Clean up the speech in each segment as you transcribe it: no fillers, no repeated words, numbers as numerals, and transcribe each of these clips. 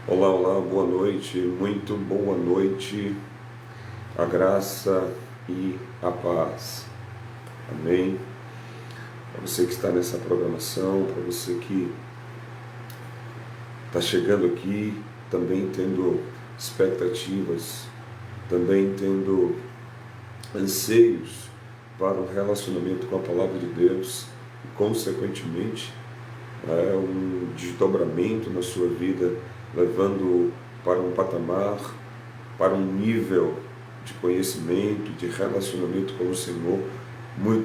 Olá, olá, boa noite, muito boa noite, a graça e a paz. Amém? Para você que está nessa programação, para você que está chegando aqui, também tendo expectativas, também tendo anseios para um relacionamento com a Palavra de Deus e, consequentemente, um desdobramento na sua vida, levando para um patamar, para um nível de conhecimento, de relacionamento com o Senhor.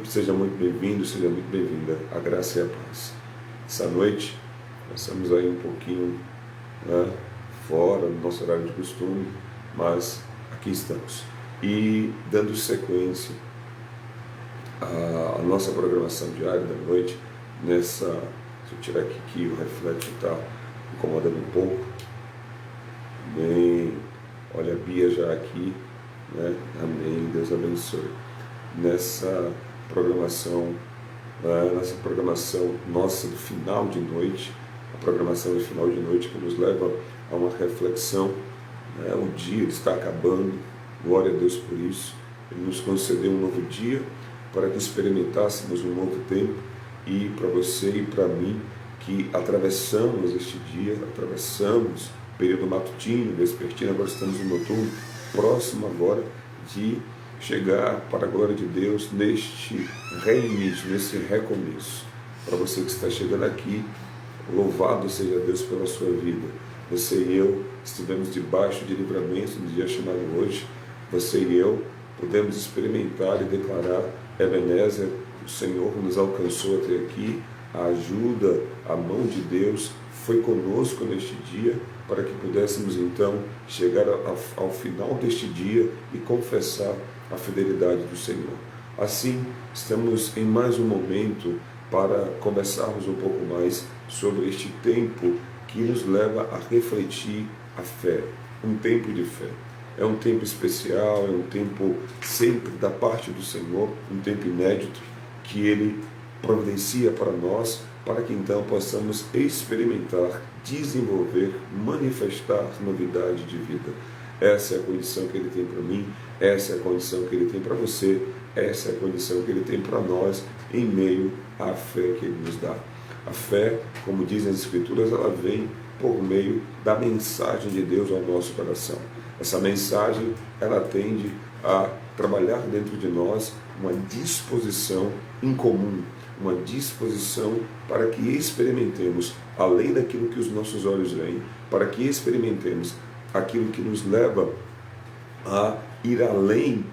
Seja muito bem-vindo, seja muito bem-vinda. A graça e a paz. Essa noite, nós estamos aí um pouquinho fora do nosso horário de costume, mas aqui estamos. E dando sequência à nossa programação diária da noite, nessa... Se eu tirar aqui que o reflexo está incomodando um pouco. Bem, olha a Bia já aqui, né? Amém, Deus abençoe. Nessa programação nossa do final de noite, a programação do final de noite que nos leva a uma reflexão, né? O dia está acabando, glória a Deus por isso. Ele nos concedeu um novo dia para que experimentássemos um novo tempo. E para você e para mim, que atravessamos este dia, atravessamos o período matutino, vespertino, agora estamos no noturno, próximo agora de chegar para a glória de Deus neste reinício, nesse recomeço. Para você que está chegando aqui, louvado seja Deus pela sua vida. Você e eu estivemos debaixo de livramento no dia chamado hoje. Você e eu podemos experimentar e declarar Ebenezer, o Senhor nos alcançou até aqui, a ajuda, a mão de Deus foi conosco neste dia, para que pudéssemos então chegar ao final deste dia e confessar a fidelidade do Senhor. Assim, estamos em mais um momento para conversarmos um pouco mais sobre este tempo que nos leva a refletir a fé, um tempo de fé. É um tempo especial, é um tempo sempre da parte do Senhor, um tempo inédito, que Ele providencia para nós, para que então possamos experimentar, desenvolver, manifestar novidade de vida. Essa é a condição que Ele tem para mim, essa é a condição que Ele tem para você, essa é a condição que Ele tem para nós, em meio à fé que Ele nos dá. A fé, como dizem as Escrituras, ela vem por meio da mensagem de Deus ao nosso coração. Essa mensagem, ela tende a trabalhar dentro de nós uma disposição incomum, uma disposição para que experimentemos além daquilo que os nossos olhos veem, para que experimentemos aquilo que nos leva a ir além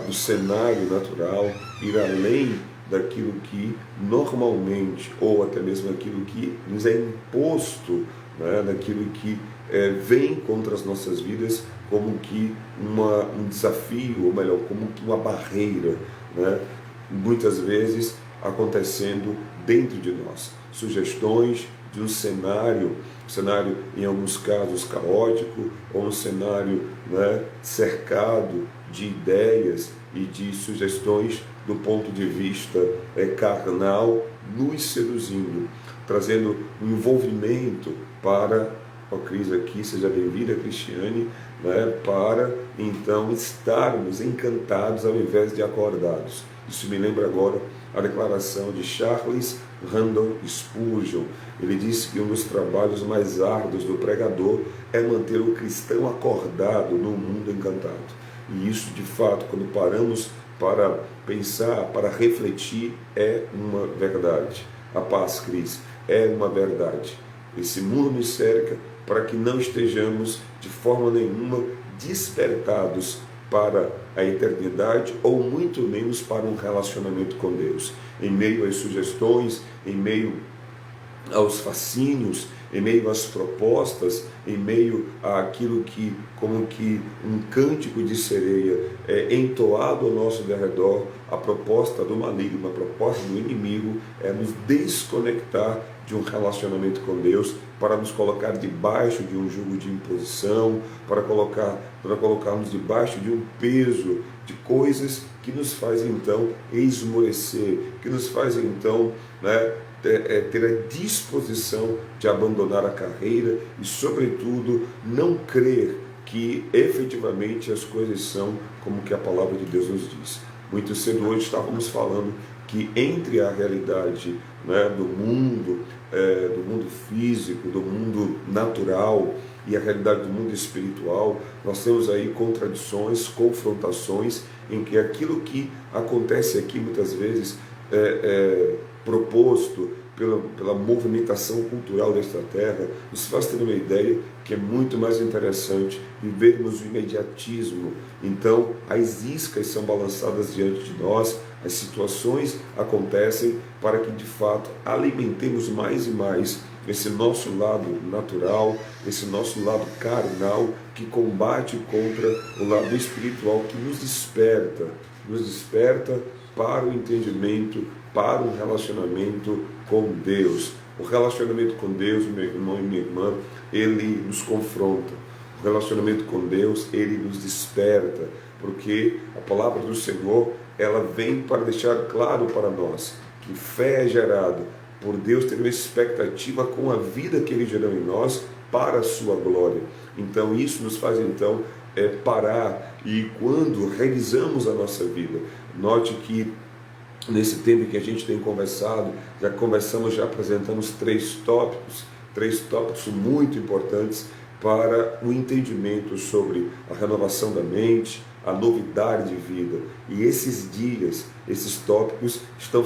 do cenário natural, ir além daquilo que normalmente, ou até mesmo aquilo que nos é imposto, né, daquilo que vem contra as nossas vidas como que um desafio, ou melhor, como que uma barreira, né? Muitas vezes acontecendo dentro de nós. Sugestões de um cenário em alguns casos caótico, ou um cenário, né, cercado de ideias e de sugestões do ponto de vista carnal, nos seduzindo, trazendo um envolvimento para... Cris aqui, seja bem-vinda, Cristiane, né, para então estarmos encantados ao invés de acordados. Isso me lembra agora a declaração de Charles Randall Spurgeon. Ele disse que um dos trabalhos mais árduos do pregador é manter o cristão acordado num mundo encantado. E isso, de fato, quando paramos para pensar, para refletir, é uma verdade. A paz, Cris, é uma verdade. Esse mundo nos cerca para que não estejamos de forma nenhuma despertados para a eternidade, ou muito menos para um relacionamento com Deus. Em meio às sugestões, em meio aos fascínios, em meio às propostas, em meio àquilo que, como que um cântico de sereia é entoado ao nosso derredor, a proposta do maligno, a proposta do inimigo é nos desconectar de um relacionamento com Deus, para nos colocar debaixo de um jugo de imposição, para colocarmos debaixo de um peso de coisas que nos fazem então esmorecer, que nos fazem então, né, ter a disposição de abandonar a carreira e, sobretudo, não crer que efetivamente as coisas são como que a palavra de Deus nos diz. Muito cedo hoje estávamos falando que entre a realidade, né, do mundo físico, do mundo natural e a realidade do mundo espiritual, nós temos aí contradições, confrontações, em que aquilo que acontece aqui muitas vezes proposto pela movimentação cultural desta terra, nos faz ter uma ideia que é muito mais interessante vivermos o imediatismo. Então, as iscas são balançadas diante de nós, as situações acontecem para que, de fato, alimentemos mais e mais esse nosso lado natural, esse nosso lado carnal, que combate contra o lado espiritual, que nos desperta para o entendimento, para um relacionamento com Deus. O relacionamento com Deus, meu irmão e minha irmã, ele nos confronta. O relacionamento com Deus, ele nos desperta, porque a palavra do Senhor, ela vem para deixar claro para nós que fé é gerada por Deus ter uma expectativa com a vida que Ele gerou em nós para a sua glória. Então isso nos faz parar, e quando revisamos a nossa vida, note que nesse tempo que a gente tem conversado, já apresentamos três tópicos muito importantes para o entendimento sobre a renovação da mente, a novidade de vida. E esses dias, esses tópicos estão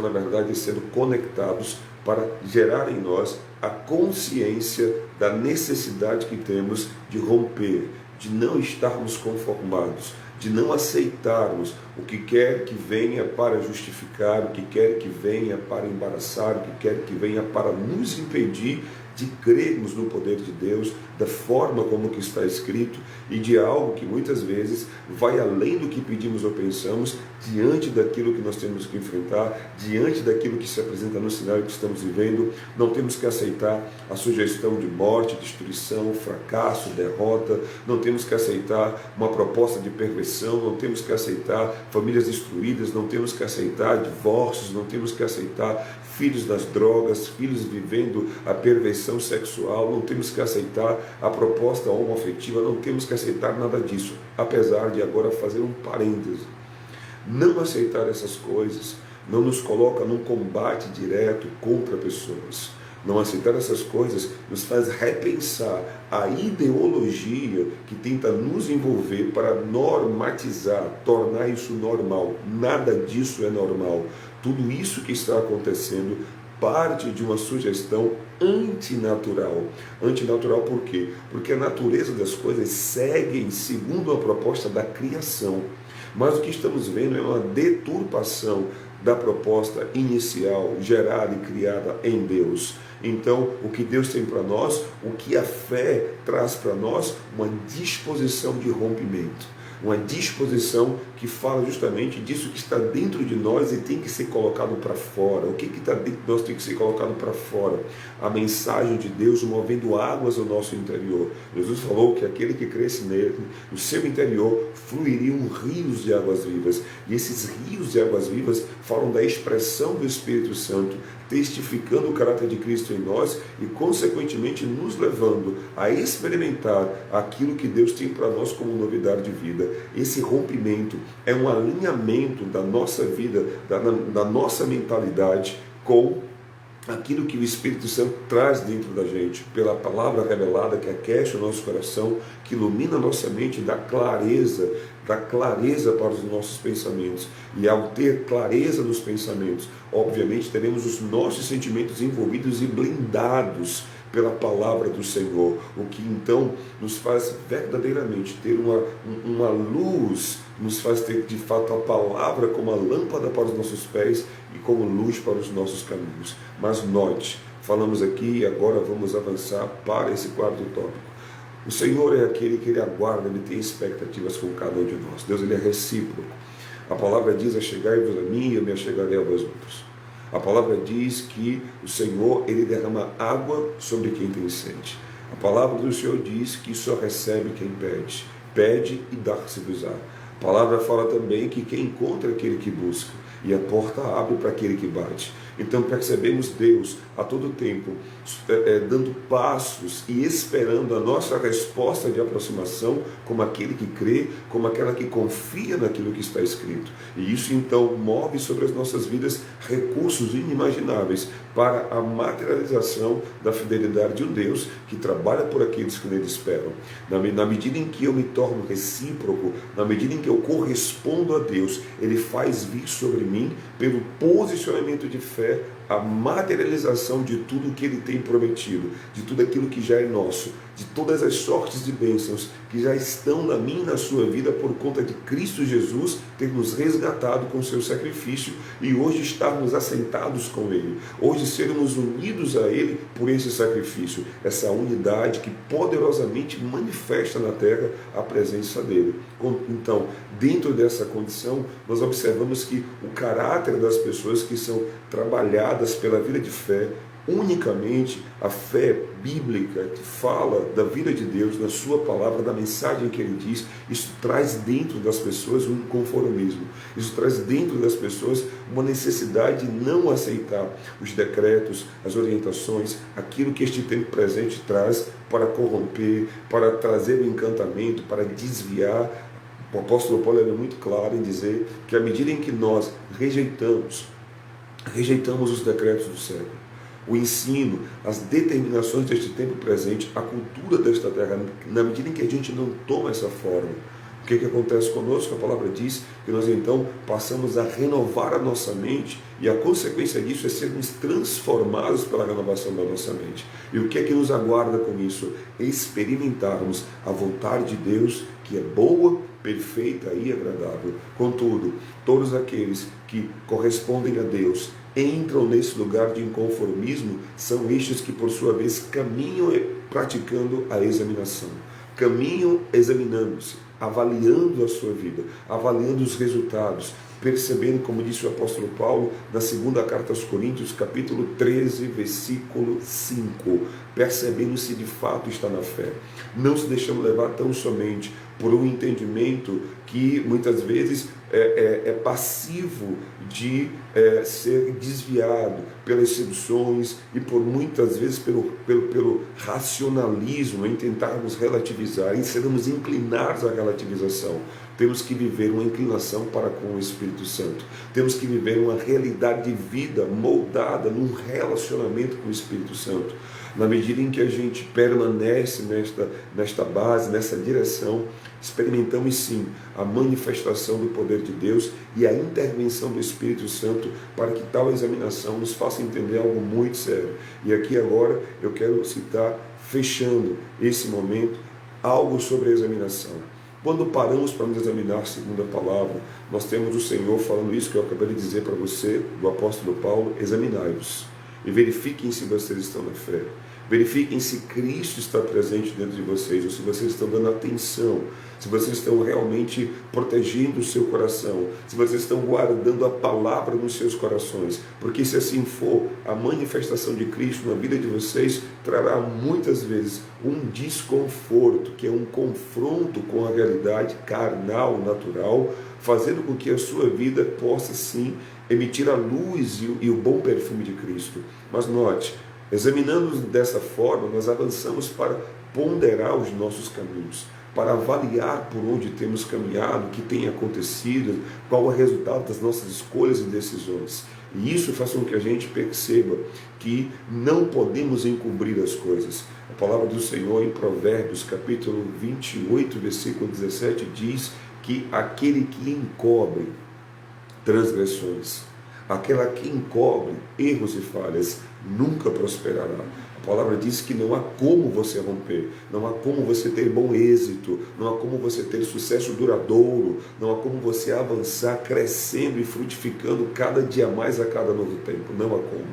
na verdade sendo conectados para gerar em nós a consciência da necessidade que temos de romper, de não estarmos conformados, de não aceitarmos o que quer que venha para justificar, o que quer que venha para embaraçar, o que quer que venha para nos impedir de crermos no poder de Deus, da forma como que está escrito, e de algo que muitas vezes vai além do que pedimos ou pensamos, diante daquilo que nós temos que enfrentar, diante daquilo que se apresenta no cenário que estamos vivendo. Não temos que aceitar a sugestão de morte, destruição, fracasso, derrota, não temos que aceitar uma proposta de perversão, não temos que aceitar famílias destruídas, não temos que aceitar divórcios, não temos que aceitar filhos das drogas, filhos vivendo a perversão sexual, não temos que aceitar a proposta homoafetiva, não temos que aceitar nada disso, apesar de agora fazer um parêntese. Não aceitar essas coisas não nos coloca num combate direto contra pessoas. Não aceitar essas coisas nos faz repensar a ideologia que tenta nos envolver para normatizar, tornar isso normal. Nada disso é normal. Tudo isso que está acontecendo parte de uma sugestão antinatural. Antinatural por quê? Porque a natureza das coisas segue segundo a proposta da criação. Mas o que estamos vendo é uma deturpação da proposta inicial, gerada e criada em Deus. Então, o que Deus tem para nós, o que a fé traz para nós, uma disposição de rompimento. Uma disposição que fala justamente disso que está dentro de nós e tem que ser colocado para fora. O que está dentro de nós tem que ser colocado para fora? A mensagem de Deus movendo águas ao nosso interior. Jesus falou que aquele que cresce nele, no seu interior, fluiriam rios de águas vivas. E esses rios de águas vivas falam da expressão do Espírito Santo, testificando o caráter de Cristo em nós e, consequentemente, nos levando a experimentar aquilo que Deus tem para nós como novidade de vida. Esse rompimento é um alinhamento da nossa vida, da nossa mentalidade com aquilo que o Espírito Santo traz dentro da gente, pela palavra revelada que aquece o nosso coração, que ilumina a nossa mente e dá clareza para os nossos pensamentos. E ao ter clareza nos pensamentos, obviamente teremos os nossos sentimentos envolvidos e blindados pela palavra do Senhor, o que então nos faz verdadeiramente ter uma luz, nos faz ter de fato a palavra como a lâmpada para os nossos pés e como luz para os nossos caminhos. Mas note, falamos aqui e agora vamos avançar para esse quarto tópico. O Senhor é aquele que Ele aguarda, Ele tem expectativas com cada um de nós. Deus, Ele é recíproco. A palavra diz: achegai-vos a mim e eu me achegarei a vós outros. A palavra diz que o Senhor, Ele derrama água sobre quem tem sede. A palavra do Senhor diz que só recebe quem pede. Pede e dá-se-vos-á. A palavra fala também que quem encontra aquele que busca, e a porta abre para aquele que bate. Então percebemos Deus a todo tempo dando passos e esperando a nossa resposta de aproximação, como aquele que crê, como aquela que confia naquilo que está escrito. E isso então move sobre as nossas vidas recursos inimagináveis para a materialização da fidelidade de um Deus que trabalha por aqueles que nele esperam. Na medida em que eu me torno recíproco, na medida em que eu correspondo a Deus, Ele faz vir sobre mim, pelo posicionamento de fé, a materialização de tudo que Ele tem prometido, de tudo aquilo que já é nosso, de todas as sortes de bênçãos que já estão na minha e na sua vida por conta de Cristo Jesus ter nos resgatado com seu sacrifício e hoje estarmos assentados com Ele, hoje sermos unidos a Ele por esse sacrifício, essa unidade que poderosamente manifesta na terra a presença dEle. Então, dentro dessa condição, nós observamos que o caráter das pessoas que são trabalhadas pela vida de fé, unicamente a fé bíblica que fala da vida de Deus, na sua palavra, da mensagem que Ele diz, isso traz dentro das pessoas um inconformismo, isso traz dentro das pessoas uma necessidade de não aceitar os decretos, as orientações, aquilo que este tempo presente traz para corromper, para trazer o encantamento, para desviar. O apóstolo Paulo é muito claro em dizer que à medida em que nós rejeitamos os decretos do século, o ensino, as determinações deste tempo presente, a cultura desta terra, na medida em que a gente não toma essa forma, o que acontece conosco? A palavra diz que nós então passamos a renovar a nossa mente e a consequência disso é sermos transformados pela renovação da nossa mente. E o que é que nos aguarda com isso? Experimentarmos a vontade de Deus, que é boa, perfeita e agradável. Contudo, todos aqueles que correspondem a Deus, entram nesse lugar de inconformismo, são estes que por sua vez caminham praticando a examinação, caminham examinando-se, avaliando a sua vida, avaliando os resultados, percebendo, como disse o apóstolo Paulo na segunda carta aos Coríntios, capítulo 13, versículo 5, percebendo se de fato está na fé, não se deixando levar tão somente por um entendimento que muitas vezes é passivo de ser desviado pelas seduções e por muitas vezes pelo racionalismo, em tentarmos relativizar, em sermos inclinados à relativização. Temos que viver uma inclinação para com o Espírito Santo. Temos que viver uma realidade de vida moldada num relacionamento com o Espírito Santo. Na medida em que a gente permanece nesta base, nessa direção, experimentamos sim a manifestação do poder de Deus e a intervenção do Espírito Santo para que tal examinação nos faça entender algo muito sério. E aqui agora eu quero citar, fechando esse momento, algo sobre a examinação. Quando paramos para nos examinar segundo a palavra, nós temos o Senhor falando isso que eu acabei de dizer para você, do apóstolo Paulo: examinai-vos e verifiquem se vocês estão na fé. Verifiquem se Cristo está presente dentro de vocês, ou se vocês estão dando atenção, se vocês estão realmente protegendo o seu coração, se vocês estão guardando a palavra nos seus corações, porque se assim for, a manifestação de Cristo na vida de vocês trará muitas vezes um desconforto, que é um confronto com a realidade carnal, natural, fazendo com que a sua vida possa sim emitir a luz e o bom perfume de Cristo. Mas note, examinando-nos dessa forma, nós avançamos para ponderar os nossos caminhos, para avaliar por onde temos caminhado, o que tem acontecido, qual é o resultado das nossas escolhas e decisões. E isso faz com que a gente perceba que não podemos encobrir as coisas. A palavra do Senhor em Provérbios, capítulo 28, versículo 17, diz que aquele que encobre transgressões, aquela que encobre erros e falhas, nunca prosperará. A palavra diz que não há como você romper, não há como você ter bom êxito, não há como você ter sucesso duradouro, não há como você avançar crescendo e frutificando cada dia mais a cada novo tempo, não há como.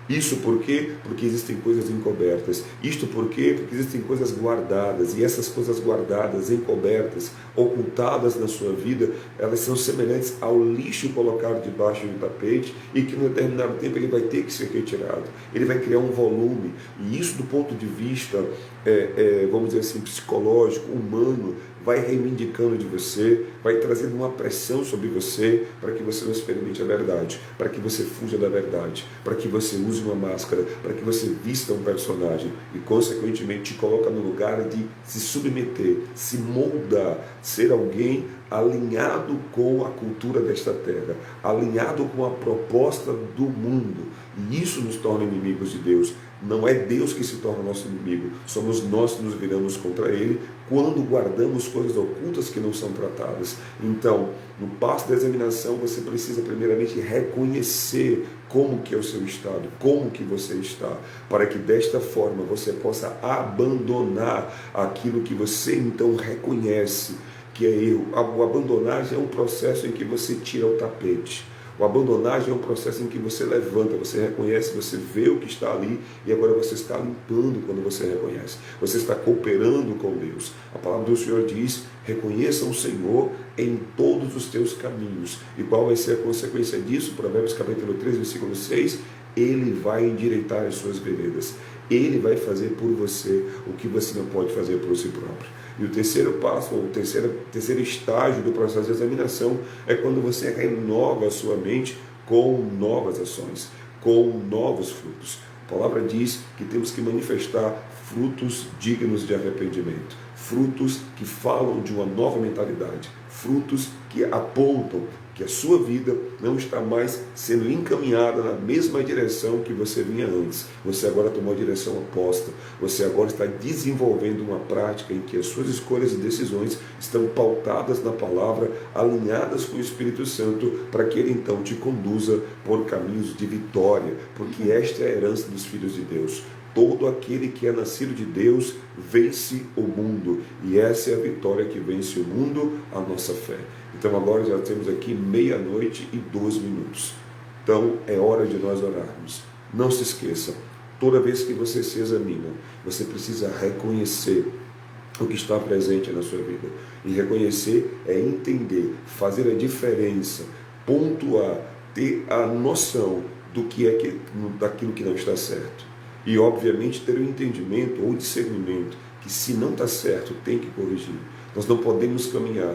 Isso por quê? Porque existem coisas encobertas. Isto por quê? Porque existem coisas guardadas. E essas coisas guardadas, encobertas, ocultadas na sua vida, elas são semelhantes ao lixo colocado debaixo do tapete e que em determinado tempo ele vai ter que ser retirado. Ele vai criar um volume. E isso do ponto de vista, vamos dizer assim, psicológico, humano, vai reivindicando de você, vai trazendo uma pressão sobre você para que você não experimente a verdade, para que você fuja da verdade, para que você use uma máscara, para que você vista um personagem e, consequentemente, te coloca no lugar de se submeter, se moldar, ser alguém alinhado com a cultura desta terra, alinhado com a proposta do mundo. E isso nos torna inimigos de Deus. Não é Deus que se torna nosso inimigo, somos nós que nos viramos contra Ele quando guardamos coisas ocultas que não são tratadas. Então, no passo da examinação, você precisa primeiramente reconhecer como que é o seu estado, como que você está, para que desta forma você possa abandonar aquilo que você então reconhece que é erro. O abandonar é um processo em que você tira o tapete. O abandonar é um processo em que você levanta, você reconhece, você vê o que está ali e agora você está limpando quando você reconhece. Você está cooperando com Deus. A palavra do Senhor diz: reconheça o Senhor em todos os teus caminhos. E qual vai ser a consequência disso? Provérbios capítulo 3, versículo 6. Ele vai endireitar as suas veredas. Ele vai fazer por você o que você não pode fazer por si próprio. E o terceiro passo, ou o terceiro estágio do processo de examinação é quando você renova a sua mente com novas ações, com novos frutos. A palavra diz que temos que manifestar frutos dignos de arrependimento, frutos que falam de uma nova mentalidade, frutos que apontam que a sua vida não está mais sendo encaminhada na mesma direção que você vinha antes. Você agora tomou a direção oposta. Você agora está desenvolvendo uma prática em que as suas escolhas e decisões estão pautadas na palavra, alinhadas com o Espírito Santo, para que Ele então te conduza por caminhos de vitória, porque esta é a herança dos filhos de Deus. Todo aquele que é nascido de Deus vence o mundo. E essa é a vitória que vence o mundo, a nossa fé. Então agora já temos aqui 12:02. Então é hora de nós orarmos. Não se esqueça, toda vez que você se examina, você precisa reconhecer o que está presente na sua vida. E reconhecer é entender, fazer a diferença, pontuar, ter a noção do que é daquilo que não está certo. E, obviamente, ter o entendimento ou discernimento que, se não está certo, tem que corrigir. Nós não podemos caminhar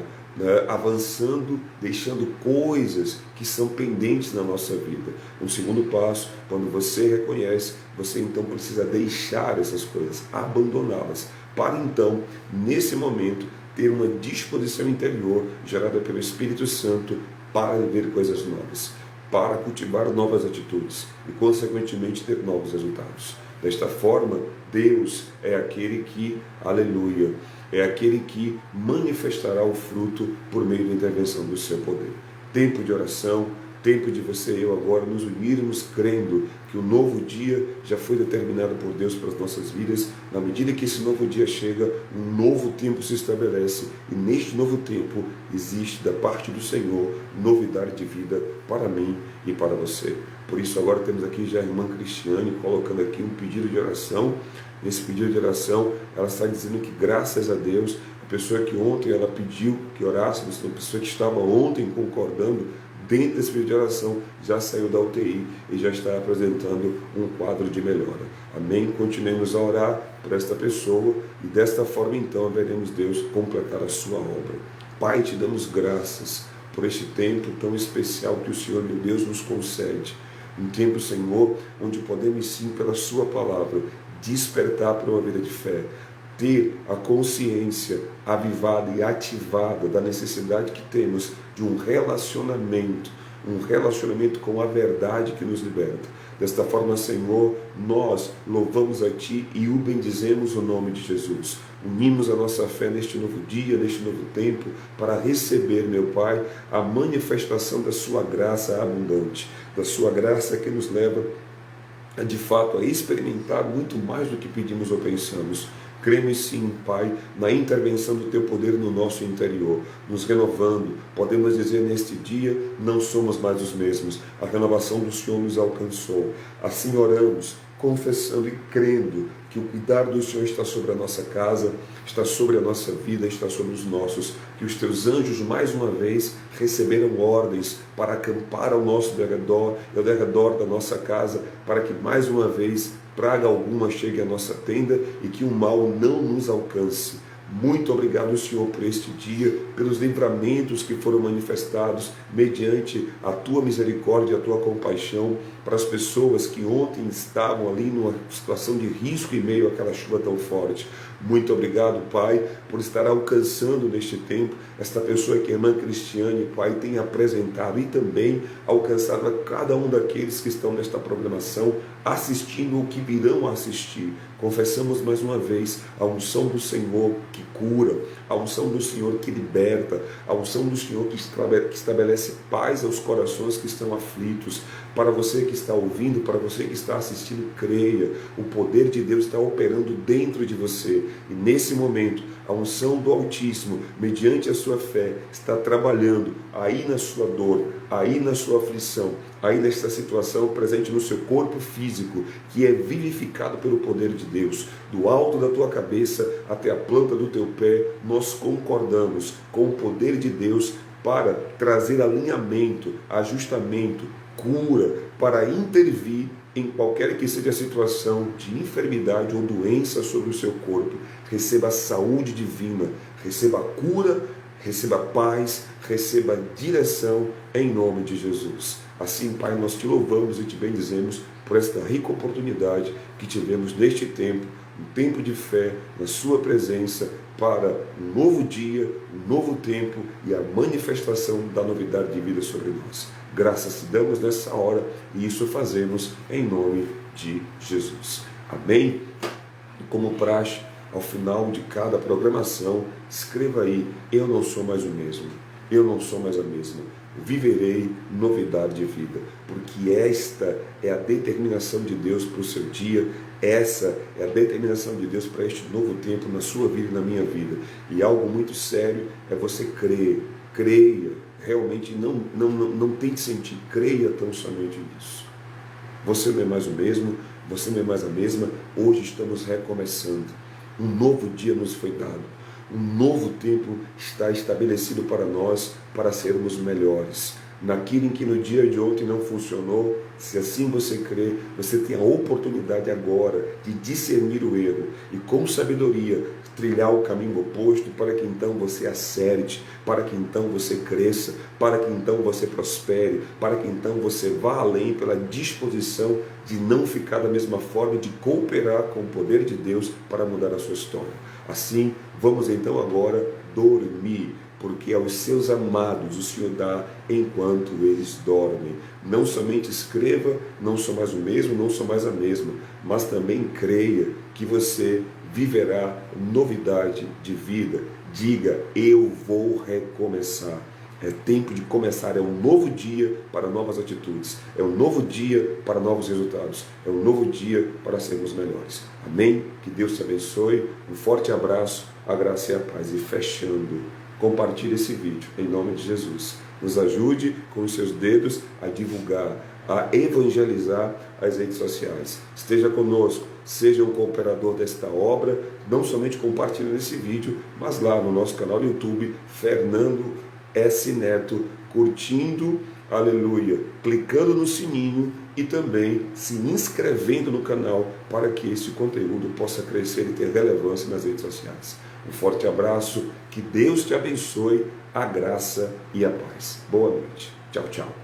avançando, deixando coisas que são pendentes na nossa vida. Um segundo passo, quando você reconhece, você então precisa deixar essas coisas, abandoná-las, para então, nesse momento, ter uma disposição interior gerada pelo Espírito Santo para viver coisas novas, para cultivar novas atitudes e, consequentemente, ter novos resultados. Desta forma, Deus é aquele que, aleluia, é aquele que manifestará o fruto por meio da intervenção do seu poder. Tempo de oração, tempo de você e eu agora nos unirmos crendo que o novo dia já foi determinado por Deus para as nossas vidas. Na medida que esse novo dia chega, um novo tempo se estabelece e neste novo tempo existe da parte do Senhor novidade de vida para mim e para você. Por isso agora temos aqui já a irmã Cristiane colocando aqui um pedido de oração. Nesse pedido de oração ela está dizendo que graças a Deus, a pessoa que ontem ela pediu que orássemos, a pessoa que estava ontem concordando, dentro desse pedido de oração, já saiu da UTI e já está apresentando um quadro de melhora. Amém? Continuemos a orar por esta pessoa e desta forma então veremos Deus completar a sua obra. Pai, te damos graças por este tempo tão especial que o Senhor, meu Deus, nos concede. Um tempo, Senhor, onde podemos sim, pela sua palavra, despertar para uma vida de fé, ter a consciência avivada e ativada da necessidade que temos de um relacionamento com a verdade que nos liberta. Desta forma, Senhor, nós louvamos a Ti e o bendizemos o nome de Jesus. Unimos a nossa fé neste novo dia, neste novo tempo, para receber, meu Pai, a manifestação da Sua graça abundante, da Sua graça que nos leva, de fato, a experimentar muito mais do que pedimos ou pensamos. Cremos sim, Pai, na intervenção do Teu poder no nosso interior, nos renovando. Podemos dizer neste dia, não somos mais os mesmos. A renovação do Senhor nos alcançou. Assim oramos, confessando e crendo que o cuidado do Senhor está sobre a nossa casa, está sobre a nossa vida, está sobre os nossos. Que os Teus anjos, mais uma vez, receberam ordens para acampar ao nosso derredor e ao derredor da nossa casa, para que, mais uma vez, praga alguma chegue à nossa tenda e que o mal não nos alcance. Muito obrigado, Senhor, por este dia, pelos livramentos que foram manifestados mediante a tua misericórdia e a tua compaixão para as pessoas que ontem estavam ali numa situação de risco em meio àquela chuva tão forte. Muito obrigado, Pai, por estar alcançando neste tempo esta pessoa que a irmã Cristiane, Pai, tem apresentado e também alcançado a cada um daqueles que estão nesta programação, assistindo ou que virão a assistir. Confessamos mais uma vez a unção do Senhor que cura, a unção do Senhor que liberta, a unção do Senhor que estabelece paz aos corações que estão aflitos. Para você que está ouvindo, para você que está assistindo, creia, o poder de Deus está operando dentro de você. E nesse momento, a unção do Altíssimo, mediante a sua fé, está trabalhando aí na sua dor, aí na sua aflição, aí nesta situação presente no seu corpo físico, que é vivificado pelo poder de Deus. Do alto da tua cabeça até a planta do teu pé, nós concordamos com o poder de Deus para trazer alinhamento, ajustamento, cura, para intervir em qualquer que seja a situação de enfermidade ou doença sobre o seu corpo. Receba a saúde divina, receba a cura, receba paz, receba direção em nome de Jesus. Assim, Pai, nós te louvamos e te bendizemos por esta rica oportunidade que tivemos neste tempo, um tempo de fé na sua presença, para um novo dia, um novo tempo e a manifestação da novidade de vida sobre nós. Graças te damos nessa hora e isso fazemos em nome de Jesus. Amém? E como praxe, ao final de cada programação, escreva aí: eu não sou mais o mesmo, eu não sou mais a mesma, viverei novidade de vida, porque esta é a determinação de Deus para o seu dia, essa é a determinação de Deus para este novo tempo na sua vida e na minha vida. E algo muito sério é você crer, creia, realmente não tente sentir, creia tão somente nisso. Você não é mais o mesmo, você não é mais a mesma, hoje estamos recomeçando, um novo dia nos foi dado, um novo tempo está estabelecido para nós, para sermos melhores. Naquilo em que no dia de ontem não funcionou, se assim você crê, você tem a oportunidade agora de discernir o erro e com sabedoria trilhar o caminho oposto para que então você acerte, para que então você cresça, para que então você prospere, para que então você vá além pela disposição de não ficar da mesma forma, de cooperar com o poder de Deus para mudar a sua história. Assim, vamos então agora dormir, porque aos seus amados o Senhor dá enquanto eles dormem. Não somente escreva, não sou mais o mesmo, não sou mais a mesma, mas também creia que você viverá novidade de vida. Diga: eu vou recomeçar. É tempo de começar, é um novo dia para novas atitudes, é um novo dia para novos resultados, é um novo dia para sermos melhores. Amém? Que Deus te abençoe, um forte abraço, a graça e a paz. E fechando, compartilhe esse vídeo em nome de Jesus. Nos ajude com os seus dedos a divulgar, a evangelizar as redes sociais. Esteja conosco, seja um cooperador desta obra, não somente compartilhando esse vídeo, mas lá no nosso canal do YouTube, Fernando S. Neto, curtindo, aleluia, clicando no sininho e também se inscrevendo no canal para que esse conteúdo possa crescer e ter relevância nas redes sociais. Um forte abraço, que Deus te abençoe, a graça e a paz. Boa noite. Tchau, tchau.